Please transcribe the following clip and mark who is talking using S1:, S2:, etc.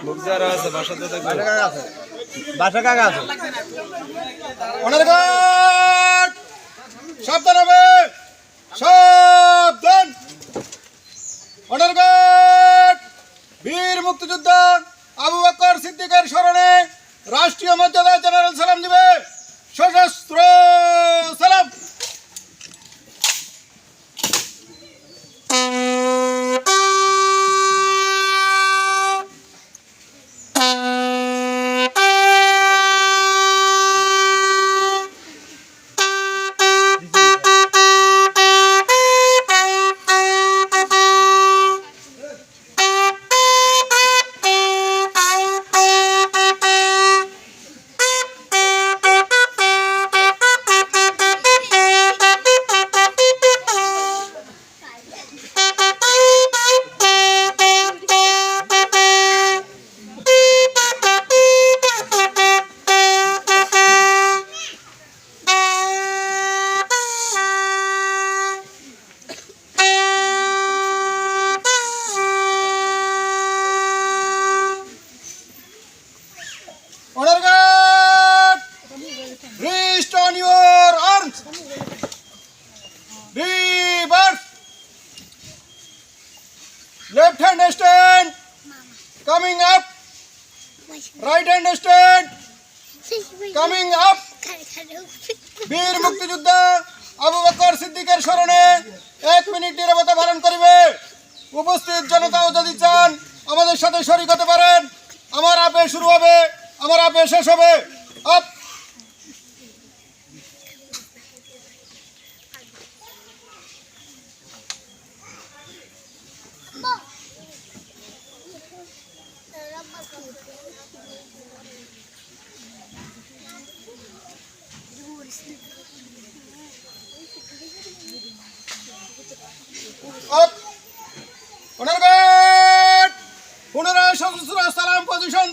S1: মুখদারা আছে বাসাতে থাকবে
S2: বাসা কাকা আছে অনার গার্ড সাবধান হবে সাবধান অনার গার্ড বীর মুক্তিযোদ্ধা আবু বকর সিদ্দিকের স্মরণে রাষ্ট্রীয় মর্যাদায় জেনারেল সালাম দিবে সশস্ত্র সালাম Honor guard! Rest on your arms! Reverse! Left hand stand! Coming up! Right hand stand! Coming up! বীর মুক্তিযোদ্ধা আবু বকর সিদ্দিকের স্মরণে 1 মিনিট নীরবতা পালন করবে উপস্থিত জনতাও যদি চান আমাদের সাথে শরীক হতে পারেন আমার আপে শুরু হবে আমার আপে শেষ হবে আপ পুনরায় সশস্ত্র সালাম পজিশন